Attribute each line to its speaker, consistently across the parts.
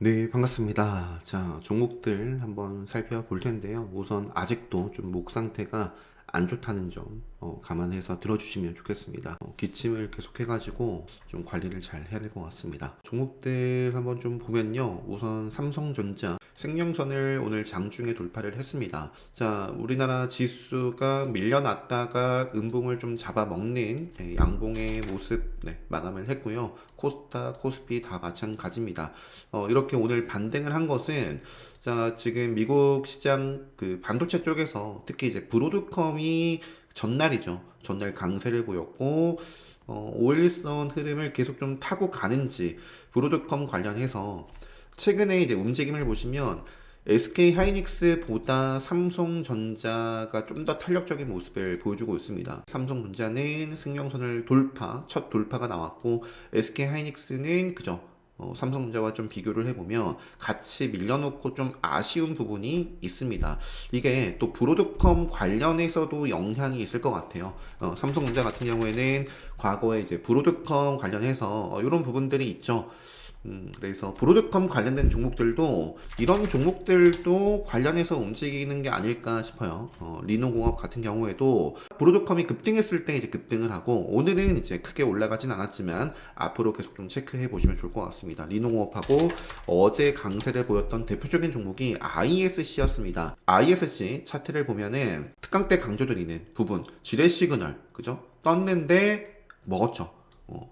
Speaker 1: 네, 반갑습니다. 자, 종목들 한번 살펴볼 텐데요. 우선 아직도 좀 목 상태가 안 좋다는 점 감안해서 들어주시면 좋겠습니다. 기침을 계속해가지고 좀 관리를 잘 해야 될 것 같습니다. 종목들 한번 좀 보면요. 우선 삼성전자 생명선을 오늘 장중에 돌파를 했습니다. 자, 우리나라 지수가 밀려났다가 음봉을 좀 잡아먹는 양봉의 모습 마감을 했고요. 코스타, 코스피 다 마찬가지입니다. 이렇게 오늘 반등을 한 것은 자, 지금 미국 시장 그 반도체 쪽에서 특히 이제 브로드컴이 전날이죠. 전날 강세를 보였고, 5일선 흐름을 계속 좀 타고 가는지, 브로드컴 관련해서 최근에 이제 움직임을 보시면 SK 하이닉스보다 삼성전자가 좀 더 탄력적인 모습을 보여주고 있습니다. 삼성전자는 승용선을 첫 돌파가 나왔고, SK 하이닉스는 그저 삼성전자와 좀 비교를 해보면 같이 밀려놓고 좀 아쉬운 부분이 있습니다. 이게 또 브로드컴 관련해서도 영향이 있을 것 같아요. 삼성전자 같은 경우에는 과거에 이제 브로드컴 관련해서 이런 부분들이 있죠. 그래서 브로드컴 관련된 종목들도 이런 종목들도 관련해서 움직이는 게 아닐까 싶어요. 리노공업 같은 경우에도 브로드컴이 급등했을 때 이제 급등을 하고 오늘은 이제 크게 올라가진 않았지만 앞으로 계속 좀 체크해 보시면 좋을 것 같습니다. 리노공업하고 어제 강세를 보였던 대표적인 종목이 ISC였습니다. ISC 차트를 보면은 특강때 강조드리는 부분 지뢰 시그널 그죠? 떴는데 먹었죠.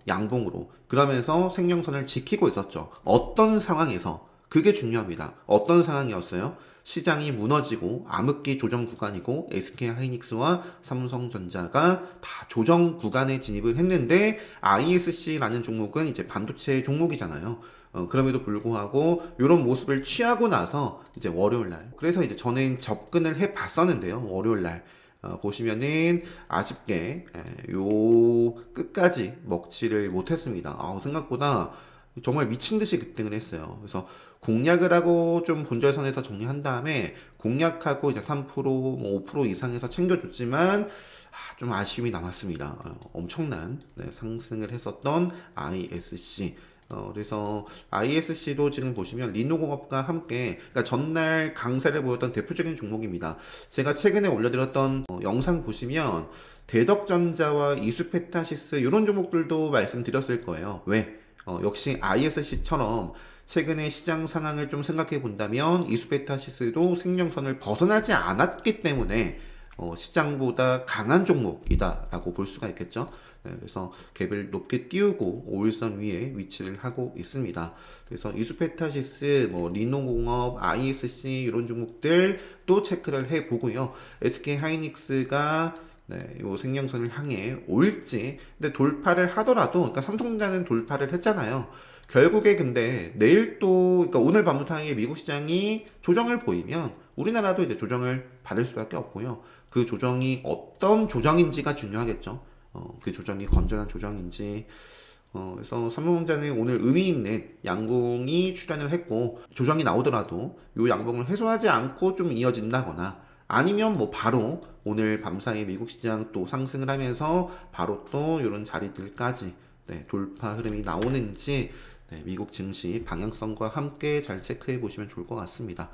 Speaker 1: 양봉으로. 그러면서 생명선을 지키고 있었죠. 어떤 상황에서 그게 중요합니다. 어떤 상황이었어요? 시장이 무너지고 암흑기 조정 구간이고 SK 하이닉스와 삼성전자가 다 조정 구간에 진입을 했는데 ISC라는 종목은 이제 반도체 종목이잖아요. 그럼에도 불구하고 이런 모습을 취하고 나서 이제 월요일 날 그래서 이제 저는 접근을 해 봤었는데요. 월요일 날 보시면은 아쉽게 요 끝까지 먹지를 못했습니다. 생각보다 정말 미친 듯이 급등을 했어요. 그래서 공략을 하고 좀 본절선에서 정리한 다음에 공략하고 이제 3%, 뭐 5% 이상에서 챙겨줬지만 좀 아쉬움이 남았습니다. 엄청난 상승을 했었던 ISC. 그래서 ISC도 지금 보시면 리노공업과 함께 그러니까 전날 강세를 보였던 대표적인 종목입니다. 제가 최근에 올려드렸던 영상 보시면 대덕전자와 이수페타시스 이런 종목들도 말씀드렸을 거예요. 왜? 역시 ISC처럼 최근에 시장 상황을 좀 생각해 본다면 이수페타시스도 생명선을 벗어나지 않았기 때문에 시장보다 강한 종목이다라고 볼 수가 있겠죠. 그래서 갭을 높게 띄우고 5일선 위에 위치를 하고 있습니다. 그래서 이수페타시스, 리노공업, ISC 이런 종목들 또 체크를 해 보고요. SK 하이닉스가 요 생명선을 향해 올지, 근데 돌파를 하더라도, 그러니까 삼성전자는 돌파를 했잖아요. 결국에 근데 내일 또, 그러니까 오늘 밤 사이에 미국 시장이 조정을 보이면 우리나라도 이제 조정을 받을 수밖에 없고요. 그 조정이 어떤 조정인지가 중요하겠죠. 그 조정이 건전한 조정인지. 그래서 삼성전자는 오늘 의미 있는 양봉이 출현을 했고 조정이 나오더라도 이 양봉을 해소하지 않고 좀 이어진다거나 아니면 뭐 바로 오늘 밤사이 미국 시장 또 상승을 하면서 바로 또 이런 자리들까지 돌파 흐름이 나오는지 미국 증시 방향성과 함께 잘 체크해 보시면 좋을 것 같습니다.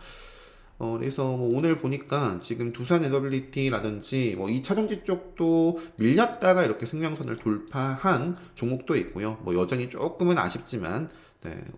Speaker 1: 그래서 뭐 오늘 보니까 지금 두산 에너빌리티라든지 뭐 2차전지 쪽도 밀렸다가 이렇게 승량선을 돌파한 종목도 있고요. 뭐 여전히 조금은 아쉽지만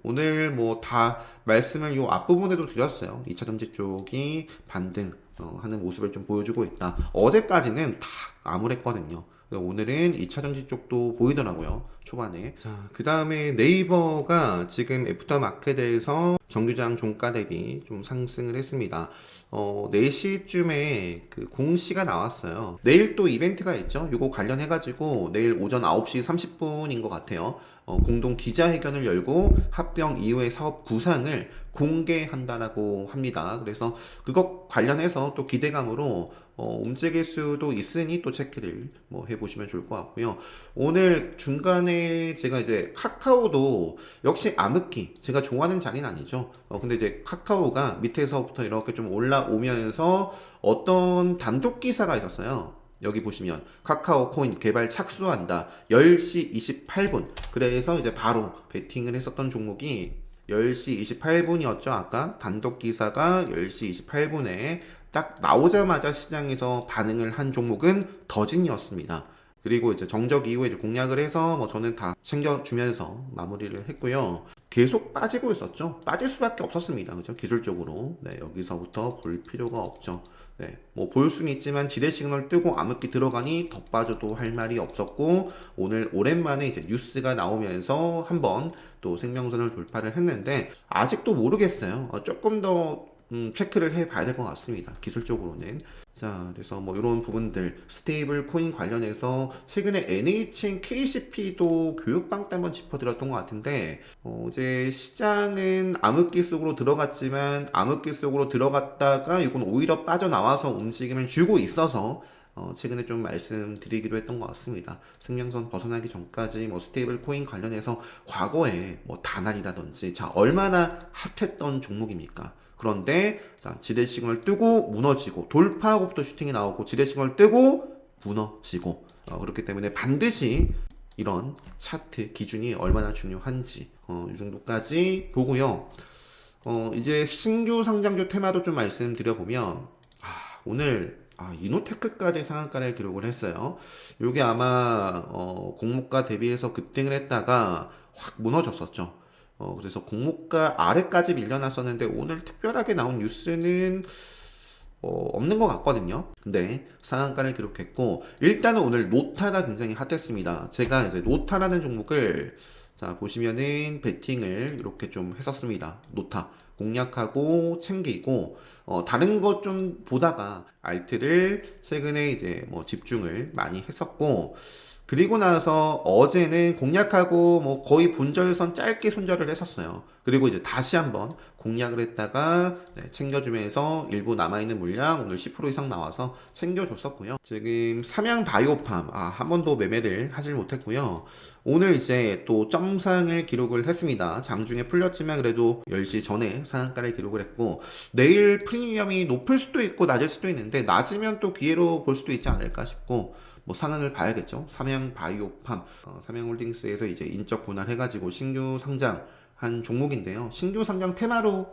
Speaker 1: 오늘 뭐 다 말씀을 요 앞부분에도 드렸어요. 2차전지 쪽이 반등 하는 모습을 좀 보여주고 있다. 어제까지는 다 암울했거든요. 오늘은 2차전지 쪽도 보이더라고요. 초반에. 자, 그 다음에 네이버가 지금 애프터마켓에서 정류장 종가 대비 좀 상승을 했습니다. 4시쯤에 그 공시가 나왔어요. 내일 또 이벤트가 있죠. 이거 관련해가지고 내일 오전 9시 30분인 것 같아요. 공동 기자회견을 열고 합병 이후의 사업 구상을 공개한다라고 합니다. 그래서 그것 관련해서 또 기대감으로 움직일 수도 있으니 또 체크를 뭐 해보시면 좋을 것 같고요. 오늘 중간에 제가 이제 카카오도 역시 암흑기 제가 좋아하는 자리는 아니죠. 근데 이제 카카오가 밑에서부터 이렇게 좀 올라오면서 어떤 단독 기사가 있었어요. 여기 보시면 카카오 코인 개발 착수한다 10시 28분 그래서 이제 바로 베팅을 했었던 종목이 10시 28분이었죠. 아까 단독 기사가 10시 28분에 딱 나오자마자 시장에서 반응을 한 종목은 더진이었습니다. 그리고 이제 정적 이후에 이제 공략을 해서 뭐 저는 다 챙겨주면서 마무리를 했고요. 계속 빠지고 있었죠. 빠질 수밖에 없었습니다. 그죠? 기술적으로. 네, 여기서부터 볼 필요가 없죠. 네, 뭐 볼 수는 있지만 지뢰 시그널 뜨고 암흑기 들어가니 더 빠져도 할 말이 없었고, 오늘 오랜만에 이제 뉴스가 나오면서 한번 또 생명선을 돌파를 했는데 아직도 모르겠어요. 조금 더 체크를 해봐야 될 것 같습니다. 기술적으로는. 자, 그래서 뭐 이런 부분들 스테이블 코인 관련해서 최근에 NHN KCP도 교육방 때 한번 짚어드렸던 것 같은데, 이제 시장은 암흑기 속으로 들어갔지만 암흑기 속으로 들어갔다가 이건 오히려 빠져나와서 움직임을 주고 있어서 최근에 좀 말씀드리기도 했던 것 같습니다. 생명선 벗어나기 전까지 뭐 스테이블 코인 관련해서 과거에 뭐 다날이라든지, 자, 얼마나 핫했던 종목입니까? 그런데 자, 지뢰 시그널 뜨고 무너지고, 돌파하고부터 슈팅이 나오고 지뢰 시그널 뜨고 무너지고, 그렇기 때문에 반드시 이런 차트 기준이 얼마나 중요한지 이 정도까지 보고요. 이제 신규 상장주 테마도 좀 말씀드려보면, 오늘 이노테크까지 상한가를 기록을 했어요. 이게 아마 공모가 대비해서 급등을 했다가 확 무너졌었죠. 그래서 공모가 아래까지 밀려났었는데 오늘 특별하게 나온 뉴스는 없는 것 같거든요. 근데 상한가를 기록했고, 일단은 오늘 노타가 굉장히 핫했습니다. 제가 이제 노타라는 종목을, 자, 보시면은 베팅을 이렇게 좀 했었습니다. 노타 공략하고 챙기고, 다른 것 좀 보다가 알트를 최근에 이제 뭐 집중을 많이 했었고, 그리고 나서 어제는 공략하고 뭐 거의 본절선 짧게 손절을 했었어요. 그리고 이제 다시 한번 공략을 했다가 챙겨주면서 일부 남아있는 물량 오늘 10% 이상 나와서 챙겨줬었고요. 지금 삼양 바이오팜 한 번도 매매를 하질 못했고요. 오늘 이제 또 점상을 기록을 했습니다. 장중에 풀렸지만 그래도 10시 전에 상한가를 기록을 했고, 내일 프리미엄이 높을 수도 있고 낮을 수도 있는데 낮으면 또 기회로 볼 수도 있지 않을까 싶고, 뭐 상황을 봐야겠죠. 삼양 바이오팜, 삼양홀딩스에서 이제 인적 분할해가지고 신규 상장한 종목인데요. 신규 상장 테마로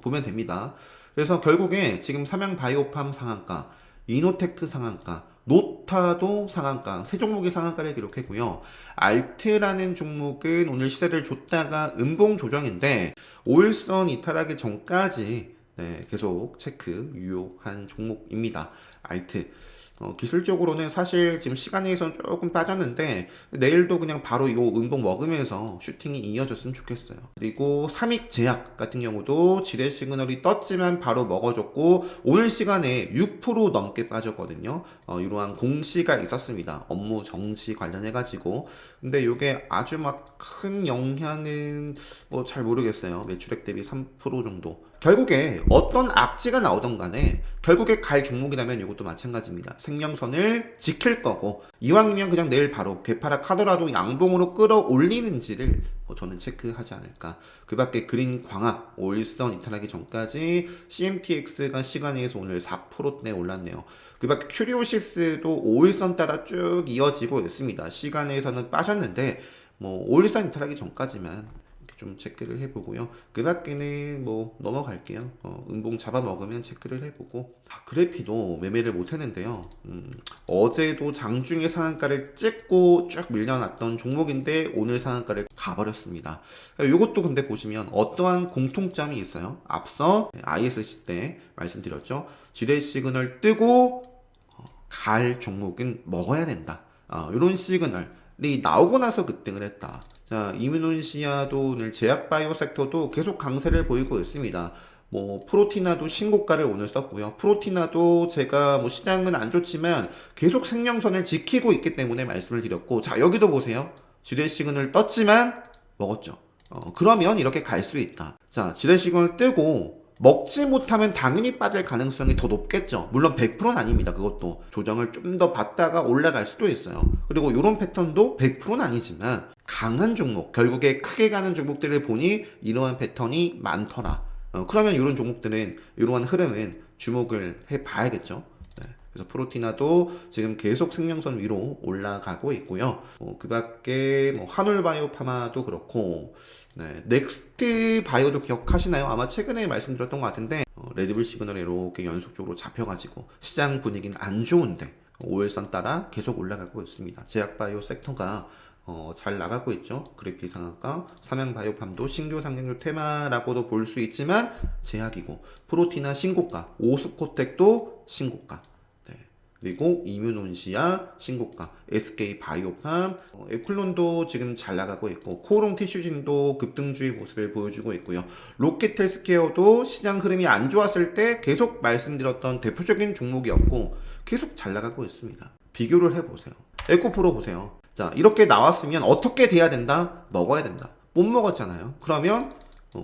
Speaker 1: 보면 됩니다. 그래서 결국에 지금 삼양 바이오팜 상한가, 이노테크 상한가, 노타도 상한가, 세 종목이 상한가를 기록했고요. 알트라는 종목은 오늘 시세를 줬다가 음봉 조정인데 5일선 이탈하기 전까지 계속 체크 유효한 종목입니다. 알트. 기술적으로는 사실 지금 시간에선 조금 빠졌는데 내일도 그냥 바로 이거 음봉 먹으면서 슈팅이 이어졌으면 좋겠어요. 그리고 삼익제약 같은 경우도 지뢰 시그널이 떴지만 바로 먹어줬고 오늘 시간에 6% 넘게 빠졌거든요. 이러한 공시가 있었습니다. 업무 정지 관련해가지고. 근데 이게 아주 막 큰 영향은 뭐 잘 모르겠어요. 매출액 대비 3% 정도. 결국에 어떤 악재가 나오던 간에 결국에 갈 종목이라면 이것도 마찬가지입니다. 생명선을 지킬 거고, 이왕이면 그냥 내일 바로 개파락 하더라도 양봉으로 끌어올리는지를 저는 체크하지 않을까. 그 밖에 그린 광학 5일선 이탈하기 전까지 CMTX가 시간에 의해서 오늘 4%대 올랐네요. 그 밖에 큐리오시스도 5일선 따라 쭉 이어지고 있습니다. 시간에서는 빠졌는데 뭐 5일선 이탈하기 전까지만 좀 체크를 해보고요. 그 밖에는 뭐 넘어갈게요. 음봉 잡아먹으면 체크를 해보고. 그래피도 매매를 못했는데요. 어제도 장중에 상한가를 찍고 쭉 밀려났던 종목인데 오늘 상한가를 가버렸습니다. 이것도 근데 보시면 어떠한 공통점이 있어요. 앞서 ISC 때 말씀드렸죠. 지뢰 시그널 뜨고 갈 종목은 먹어야 된다. 이런 시그널이 나오고 나서 급등을 했다. 자, 이뮤논시아도 오늘 제약바이오 섹터도 계속 강세를 보이고 있습니다. 뭐 프로티나도 신고가를 오늘 썼고요. 프로티나도 제가 뭐 시장은 안 좋지만 계속 생명선을 지키고 있기 때문에 말씀을 드렸고, 자, 여기도 보세요. 지뢰 시그널 떴지만 먹었죠. 그러면 이렇게 갈 수 있다. 자, 지뢰 시그널 뜨고 먹지 못하면 당연히 빠질 가능성이 더 높겠죠. 물론 100%는 아닙니다. 그것도 조정을 좀 더 받다가 올라갈 수도 있어요. 그리고 이런 패턴도 100%는 아니지만 강한 종목, 결국에 크게 가는 종목들을 보니 이러한 패턴이 많더라. 그러면 이런 종목들은, 이러한 흐름은 주목을 해봐야겠죠. 그래서 프로티나도 지금 계속 생명선 위로 올라가고 있고요. 그 밖에 뭐 한올바이오파마도 그렇고, 네, 넥스트 바이오도 기억하시나요? 아마 최근에 말씀드렸던 것 같은데 레드불 시그널이 이렇게 연속적으로 잡혀가지고 시장 분위기는 안 좋은데 5일선 따라 계속 올라가고 있습니다. 제약바이오 섹터가 잘 나가고 있죠. 그래픽 상한가, 삼양바이오팜도 신규 상장률 테마라고도 볼 수 있지만 제약이고, 프로티나 신고가, 오스코텍도 신고가, 네. 그리고 이뮤논시아 신고가, SK바이오팜, 에클론도 지금 잘 나가고 있고, 코오롱 티슈진도 급등주의 모습을 보여주고 있고요. 로켓헬스케어도 시장 흐름이 안 좋았을 때 계속 말씀드렸던 대표적인 종목이었고 계속 잘 나가고 있습니다. 비교를 해보세요. 에코프로 보세요. 자, 이렇게 나왔으면 어떻게 돼야 된다? 먹어야 된다. 못 먹었잖아요. 그러면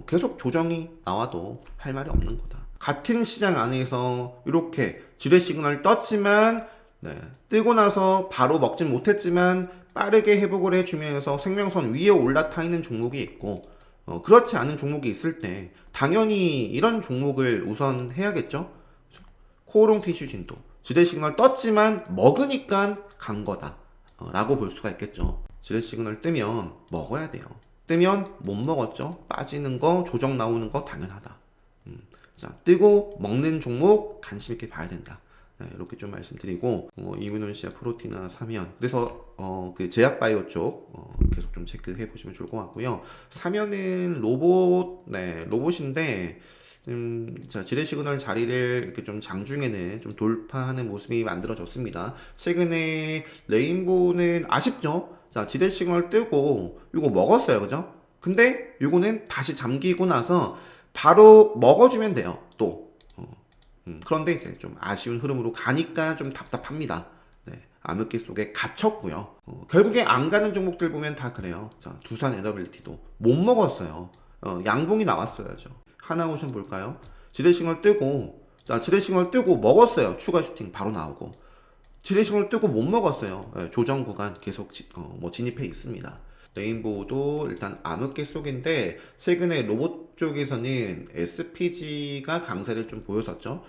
Speaker 1: 계속 조정이 나와도 할 말이 없는 거다. 같은 시장 안에서 이렇게 지뢰 시그널 떴지만 뜨고 나서 바로 먹진 못했지만 빠르게 회복을 해주면서 생명선 위에 올라타 있는 종목이 있고 그렇지 않은 종목이 있을 때 당연히 이런 종목을 우선 해야겠죠. 코오롱 티슈진도 지뢰 시그널 떴지만 먹으니까 간 거다 라고 볼 수가 있겠죠. 지뢰 시그널 뜨면 먹어야 돼요. 뜨면 못 먹었죠. 빠지는 거, 조정 나오는 거 당연하다. 자, 뜨고 먹는 종목 관심 있게 봐야 된다. 네, 이렇게 좀 말씀드리고 이뮤논시아, 프로티나, 사면, 그래서 그 제약바이오 쪽 계속 좀 체크해 보시면 좋을 것 같고요. 사면은 로봇인데 자, 지뢰 시그널 자리를 이렇게 좀 장중에는 좀 돌파하는 모습이 만들어졌습니다. 최근에 레인보우는 아쉽죠? 자, 지뢰 시그널 뜨고 이거 먹었어요, 그죠? 근데 이거는 다시 잠기고 나서 바로 먹어주면 돼요, 또. 그런데 이제 좀 아쉬운 흐름으로 가니까 좀 답답합니다. 네, 암흑기 속에 갇혔고요. 결국에 안 가는 종목들 보면 다 그래요. 자, 두산 에너빌리티도 못 먹었어요. 양봉이 나왔어야죠. 하나오션 볼까요? 지뢰싱을 뜨고, 자, 지뢰싱을 뜨고 먹었어요. 추가 슈팅 바로 나오고. 지뢰싱을 뜨고 못 먹었어요. 네, 조정 구간 계속 진입해 있습니다. 레인보우도 일단 암흑기 속인데 최근에 로봇 쪽에서는 SPG가 강세를 좀 보였었죠.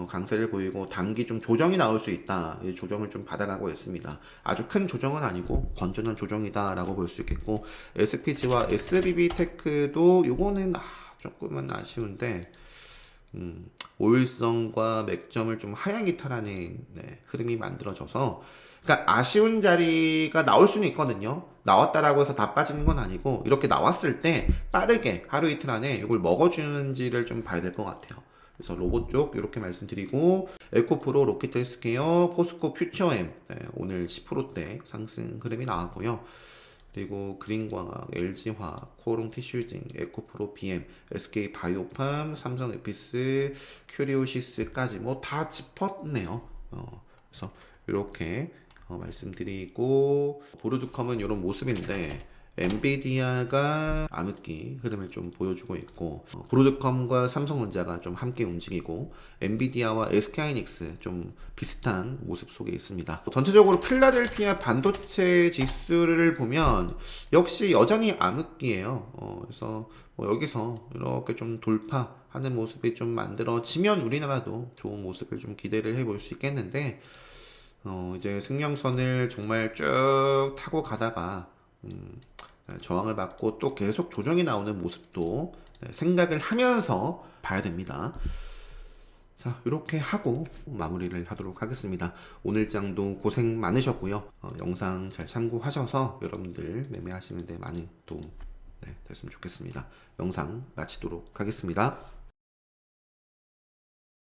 Speaker 1: 강세를 보이고 단기 좀 조정이 나올 수 있다. 조정을 좀 받아가고 있습니다. 아주 큰 조정은 아니고 건전한 조정이다라고 볼 수 있겠고, SPG와 SBB테크도 요거는 조금은 아쉬운데 5일선과 맥점을 좀 하향 이탈하는 흐름이 만들어져서, 그러니까 아쉬운 자리가 나올 수는 있거든요. 나왔다라고 해서 다 빠지는 건 아니고 이렇게 나왔을 때 빠르게 하루 이틀 안에 이걸 먹어주는지를 좀 봐야 될 것 같아요. 그래서 로봇 쪽 이렇게 말씀드리고, 에코프로, 로켓헬스케어, 포스코 퓨처엠 오늘 10%대 상승 흐름이 나왔고요. 그리고 그린광학, LG화학, 코오롱 티슈진, 에코프로 BM, SK바이오팜, 삼성에피스, 큐리오시스까지 뭐 다 짚었네요. 그래서 이렇게 말씀드리고, 보르드컴은 이런 모습인데 엔비디아가 암흑기 흐름을 좀 보여주고 있고, 보르드컴과 삼성전자가 좀 함께 움직이고, 엔비디아와 SK하이닉스 좀 비슷한 모습 속에 있습니다. 전체적으로 필라델피아 반도체 지수를 보면 역시 여전히 암흑기예요. 그래서 여기서 이렇게 좀 돌파하는 모습이 좀 만들어지면 우리나라도 좋은 모습을 좀 기대를 해볼 수 있겠는데, 이제 생명선을 정말 쭉 타고 가다가 저항을 받고 또 계속 조정이 나오는 모습도 생각을 하면서 봐야 됩니다. 자, 이렇게 하고 마무리를 하도록 하겠습니다. 오늘 장도 고생 많으셨고요. 영상 잘 참고하셔서 여러분들 매매하시는 데 많은 도움 됐으면 좋겠습니다. 영상 마치도록 하겠습니다.